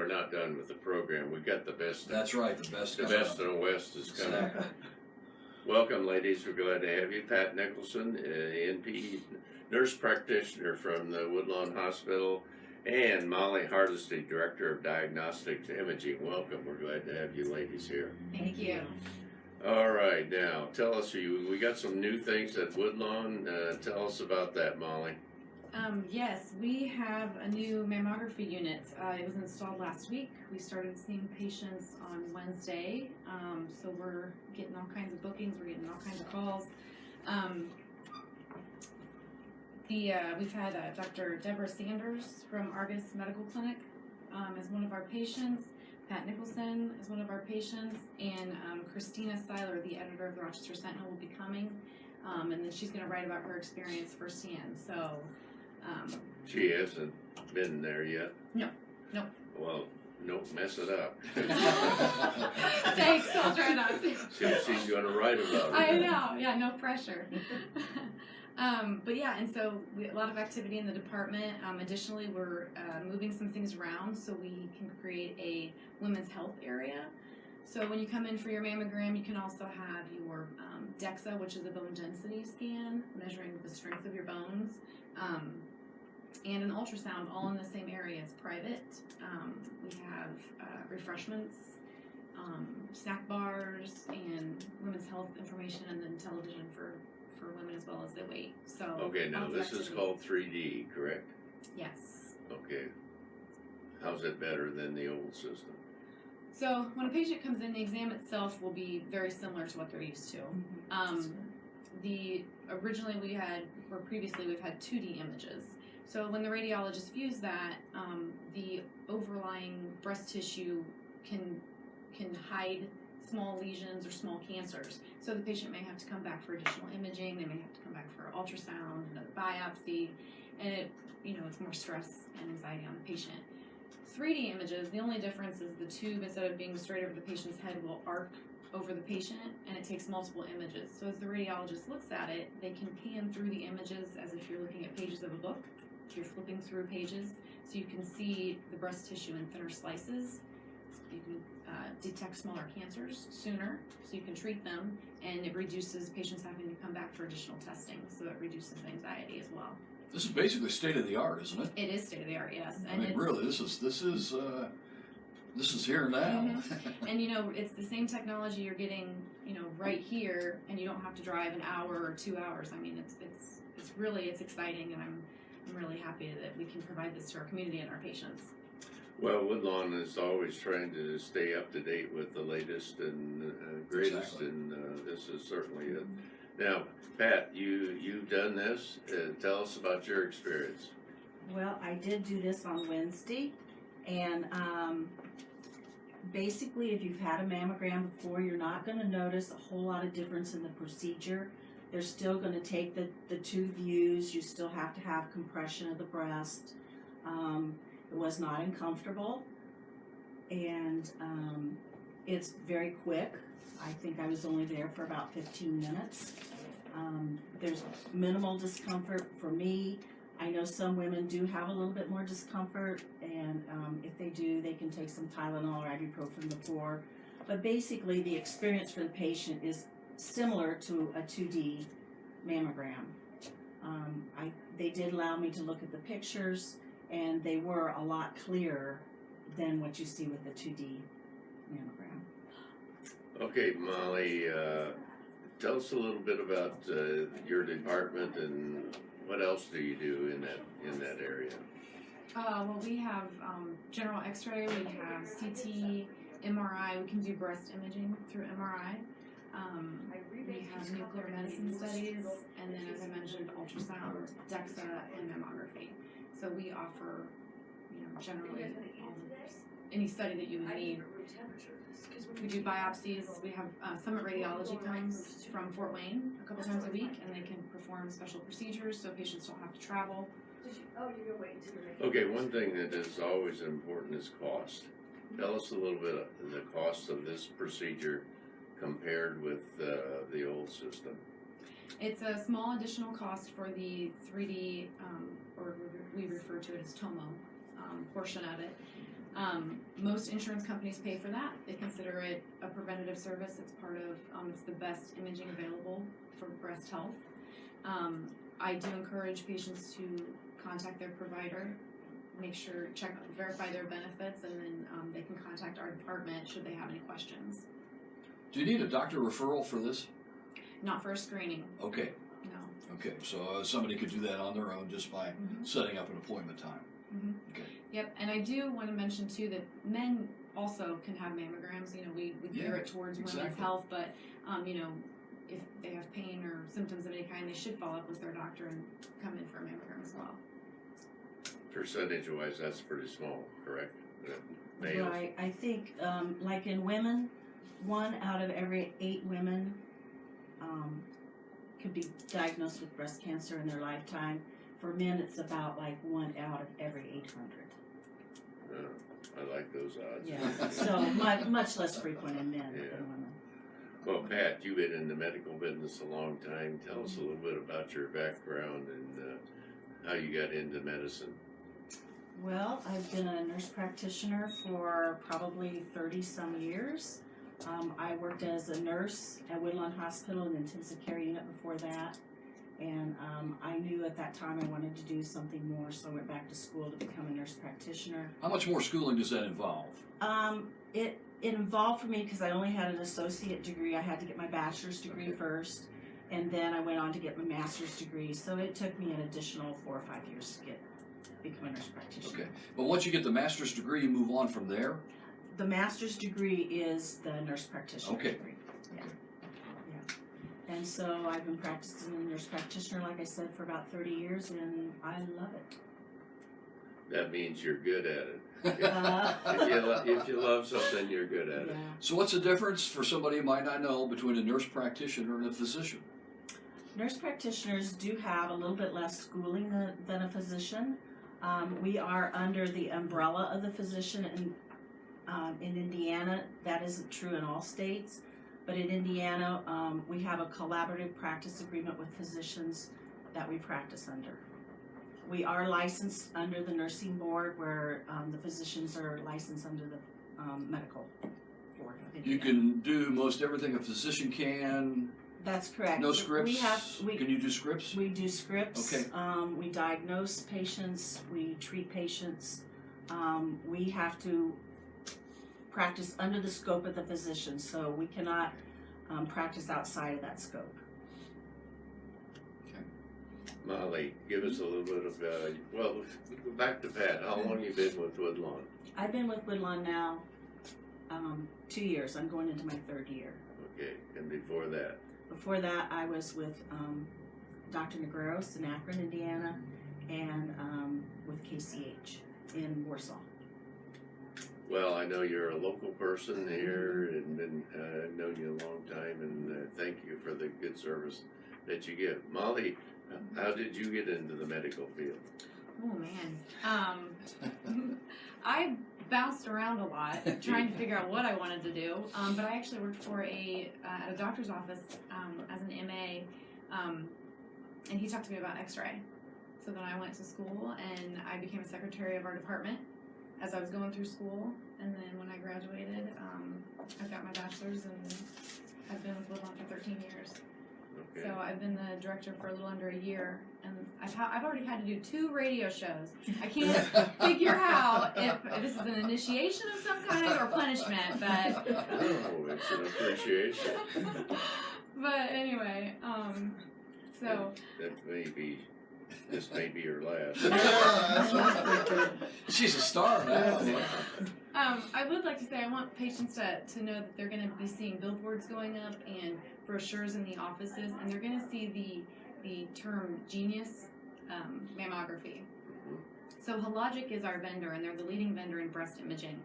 we're not done with the program. We got the best. That's right, the best. The best in the West is coming. Exactly. Welcome, ladies. We're glad to have you. Pat Nicholson, NP nurse practitioner from the Woodlawn Hospital, and Molly Hardesty, Director of Diagnostics Imaging. Welcome. We're glad to have you ladies here. Thank you. All right, now tell us, we got some new things at Woodlawn. Tell us about that, Molly. Yes, we have a new mammography unit. It was installed last week. We started seeing patients on Wednesday, so we're getting all kinds of bookings. We're getting all kinds of calls. We've had Dr. Deborah Sanders from Argus Medical Clinic as one of our patients. Pat Nicholson is one of our patients, and Christina Seiler, the editor of the Rochester Sentinel, will be coming, and then she's going to write about her experience firsthand. So. She hasn't been there yet? No. Well, don't mess it up. Thanks, I'll try not to. She's going to write about it. I know, yeah, no pressure. But yeah, and so a lot of activity in the department. Additionally, we're moving some things around so we can create a women's health area. So when you come in for your mammogram, you can also have your DEXA, which is a bone density scan, measuring the strength of your bones. And an ultrasound, all in the same area. It's private. We have refreshments, snack bars, and women's health information, and then television for women as well as they wait. So okay, now this is called 3D, correct? Yes. Okay. How's it better than the old system? So when a patient comes in, the exam itself will be very similar to what they're used to. Previously we've had 2D images. So when the radiologist views that, the overlying breast tissue can hide small lesions or small cancers. So the patient may have to come back for additional imaging. They may have to come back for ultrasound, another biopsy, and it's more stress and anxiety on the patient. 3D images, the only difference is the tube, instead of being straight over the patient's head, will arc over the patient, and it takes multiple images. So as the radiologist looks at it, they can pan through the images as if you're looking at pages of a book. You're flipping through pages, so you can see the breast tissue in thinner slices. You can detect smaller cancers sooner, so you can treat them, and it reduces patients having to come back for additional testing, so it reduces anxiety as well. This is basically state of the art, isn't it? It is state of the art, yes. I mean, really, this is here now. Mm-hmm. And it's the same technology you're getting, right here, and you don't have to drive an hour or 2 hours. I mean, it's exciting, and I'm really happy that we can provide this to our community and our patients. Well, Woodlawn is always trying to stay up to date with the latest and greatest, Exactly. and this is certainly it. Now, Pat, you've done this. Tell us about your experience. Well, I did do this on Wednesday, and basically if you've had a mammogram before, you're not going to notice a whole lot of difference in the procedure. They're still going to take the two views. You still have to have compression of the breast. It was not uncomfortable, and it's very quick. I think I was only there for about 15 minutes. There's minimal discomfort for me. I know some women do have a little bit more discomfort, and if they do, they can take some Tylenol or ibuprofen before. But basically, the experience for the patient is similar to a 2D mammogram. They did allow me to look at the pictures, and they were a lot clearer than what you see with the 2D mammogram. Okay, Molly, tell us a little bit about your department and what else do you do in that area? Well, we have general X-ray. We have CT, MRI. We can do breast imaging through MRI. We have nuclear medicine studies, and then, as I mentioned, ultrasound, DEXA, and mammography. So we offer, generally any study that you would need. We do biopsies. We have Summit Radiology comes from Fort Wayne a couple times a week, and they can perform special procedures so patients don't have to travel. Okay, one thing that is always important is cost. Tell us a little bit of the cost of this procedure compared with the old system. It's a small additional cost for the 3D, or we refer to it as TOMO, portion of it. Most insurance companies pay for that. They consider it a preventative service. It's part of, it's the best imaging available for breast health. I do encourage patients to contact their provider, verify their benefits, and then they can contact our department should they have any questions. Do you need a doctor referral for this? Not for a screening, Okay, no. okay, so somebody could do that on their own just by Mhm. setting up an appointment time. Mhm. Okay. Yep, and I do want to mention too that men also can have mammograms. You know, we gear Yeah, it towards women's exactly. health, but you know, if they have pain or symptoms of any kind, they should follow up with their doctor and come in for a mammogram as well. Percentage-wise, that's pretty small, correct? Males. Right, I think, like in women, 1 out of every 8 women, could be diagnosed with breast cancer in their lifetime. For men, it's about like 1 out of every 800. I like those odds. Yeah, so much less frequent in men Yeah. than women. Well, Pat, you've been in the medical business a long time. Tell us a little bit about your background and how you got into medicine. Well, I've been a nurse practitioner for probably 30-some years. I worked as a nurse at Woodlawn Hospital in the intensive care unit before that. And I knew at that time I wanted to do something more, so I went back to school to become a nurse practitioner. How much more schooling does that involve? It involved for me because I only had an associate degree. I had to get my bachelor's degree Okay. first, and then I went on to get my master's degree. So it took me an additional 4 or 5 years to become a nurse practitioner. Okay, but once you get the master's degree, you move on from there? The master's degree is the nurse practitioner Okay. degree. Yeah. Okay. Yeah. And so I've been practicing as a nurse practitioner, like I said, for about 30 years, and I love it. That means you're good at it. Uh, If you love something, you're good at it. yeah. So what's the difference for somebody who might not know between a nurse practitioner and a physician? Nurse practitioners do have a little bit less schooling than a physician. We are under the umbrella of the physician in Indiana. That isn't true in all states, but in Indiana, we have a collaborative practice agreement with physicians that we practice under. We are licensed under the nursing board, where the physicians are licensed under the medical board of Indiana. You can do most everything a physician can. That's correct. No scripts? We Can you do scripts? We do scripts. Okay. We diagnose patients. We treat patients. We have to practice under the scope of the physician, so we cannot practice outside of that scope. Molly, give us a little bit of, well, back to Pat. How long you been with Woodlawn? I've been with Woodlawn now 2 years. I'm going into my 3rd year. Okay, and before that? Before that, I was with Dr. Negreros in Akron, Indiana, and with KCH in Warsaw. Well, I know you're a local person here, and I've known you a long time, and thank you for the good service that you give. Molly, how did you get into the medical field? Oh man, I bounced around a lot trying to figure out what I wanted to do. But I actually worked for at a doctor's office as an MA, and he talked to me about X-ray. So then I went to school and I became a secretary of our department as I was going through school. And then when I graduated, I got my bachelor's and I've been with Woodlawn for 13 years. Okay. So I've been the director for a little under a year, and I've already had to do 2 radio shows. I can't figure out if this is an initiation of some kind or punishment, but Oh, it's an appreciation. but anyway, so This may be your last. She's a star now. I would like to say I want patients to know that they're going to be seeing billboards going up and brochures in the offices, and they're going to see the term Genius mammography. So Hologic is our vendor, and they're the leading vendor in breast imaging,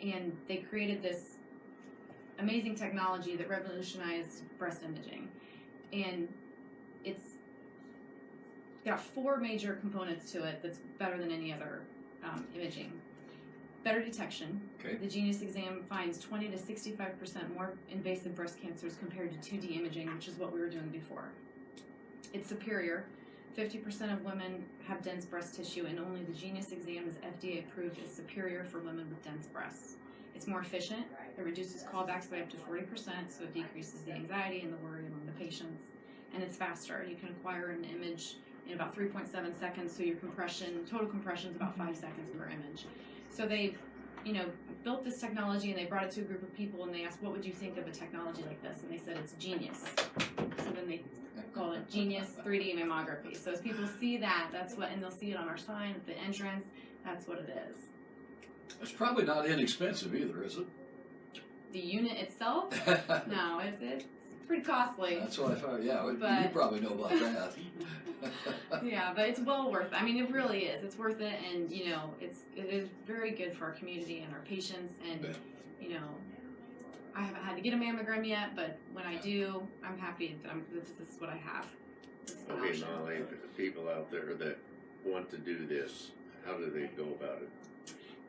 and they created this amazing technology that revolutionized breast imaging, and it's got 4 major components to it that's better than any other imaging. Better detection. Okay. The Genius exam finds 20 to 65% more invasive breast cancers compared to 2D imaging, which is what we were doing before. It's superior. 50% of women have dense breast tissue, and only the Genius exam is FDA approved as superior for women with dense breasts. It's more efficient, it reduces callbacks by up to 40%, so it decreases the anxiety and the worry among the patients. And it's faster. You can acquire an image in about 3.7 seconds, so your total compression is about 5 seconds per image. So they, built this technology and they brought it to a group of people and they asked, what would you think of a technology like this? And they said, it's genius. So then they called it Genius 3D Mammography. So as people see that, and they'll see it on our sign at the entrance, that's what it is. It's probably not inexpensive either, is it? The unit itself, no, it's pretty costly. That's what I thought. Yeah, you But- probably know about that. Yeah, but it's well worth it. I mean, it really is. It's worth it, and it is very good for our community and our patients. And I haven't had to get a mammogram yet, but when I do, I'm happy that this is what I have. This is an Okay, option. Molly, for the people out there that want to do this, how do they go about it?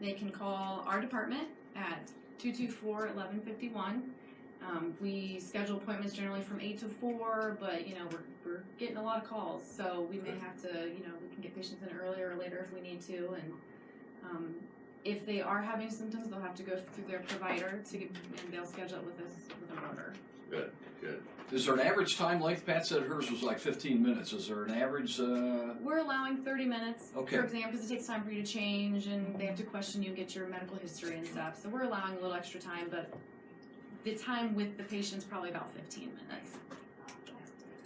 They can call our department at 224-1151. We schedule appointments generally from 8 to 4, but we're getting a lot of calls, so we may have to, we can get patients in earlier or later if we need to, and if they are having symptoms, they'll have to go through their provider and they'll schedule it with us with an order. Good. Is there an average time length? Pat said hers was like 15 minutes. Is there an average? We're allowing 30 minutes Okay. per exam because it takes time for you to change and they have to question you, get your medical history and stuff. So we're allowing a little extra time, but the time with the patient's probably about 15 minutes.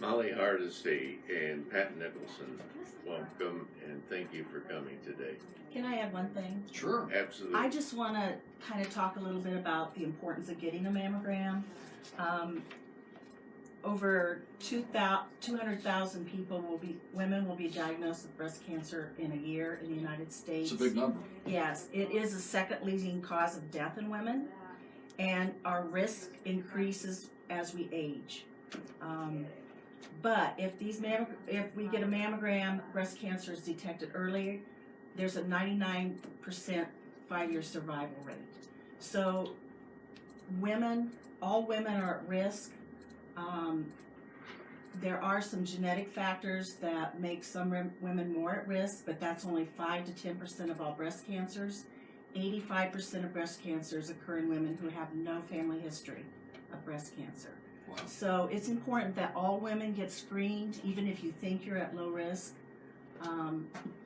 Molly Hardesty and Pat Nicholson, welcome and thank you for coming today. Can I add one thing? Sure. Absolutely. I just want to kind of talk a little bit about the importance of getting a mammogram. Over 200,000 women will be diagnosed with breast cancer in a year in the United States. It's a big number. Yes, it is the second leading cause of death in women, and our risk increases as we age. But if we get a mammogram, breast cancer is detected early, there's a 99% 5-year survival rate. So all women are at risk. There are some genetic factors that make some women more at risk, but that's only 5 to 10% of all breast cancers. 85% of breast cancers occur in women who have no family history of breast cancer. Wow. So it's important that all women get screened, even if you think you're at low risk.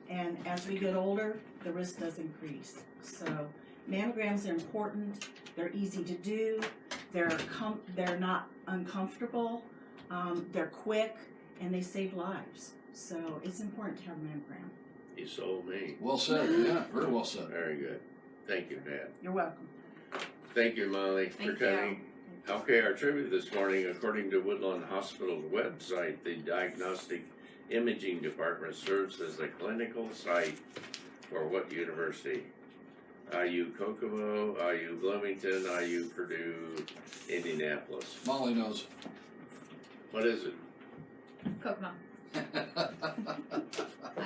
And as we get older, the risk does increase. So mammograms are important. They're easy to do. They're not uncomfortable. They're quick, and they save lives. So it's important to have a mammogram. You sold me. Well said. Yeah, very well said. Very good. Thank you, Pat. You're welcome. Thank you, Molly, for Thank you. coming. Okay, our trivia this morning, according to Woodlawn Hospital's website, the Diagnostic Imaging Department serves as a clinical site for what university? IU Kokomo, IU Bloomington, IU Purdue, Indianapolis. Molly knows. What is it? Kokomo.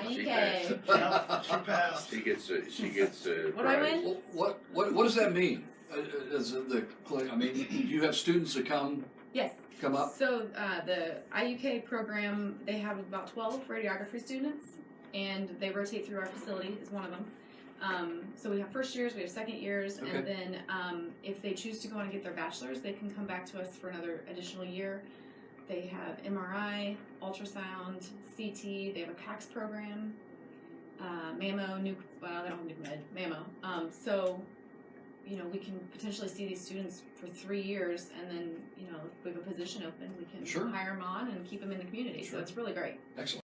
She IUK. passed. She passed. She gets a What do I prize. win? What does that mean? You have students that come Yes. up? So the IUK program, they have about 12 radiography students, and they rotate through our facility is one of them. So we have first years, we have second years, Okay. and then if they choose to go on and get their bachelor's, they can come back to us for another additional year. They have MRI, ultrasound, CT, they have a PACS program, mammo, they don't have nuke med, mammo. So, we can potentially see these students for 3 years, and then, if we have a position open, we can Sure. hire them on and keep them in the community. Sure. So it's really great. Excellent.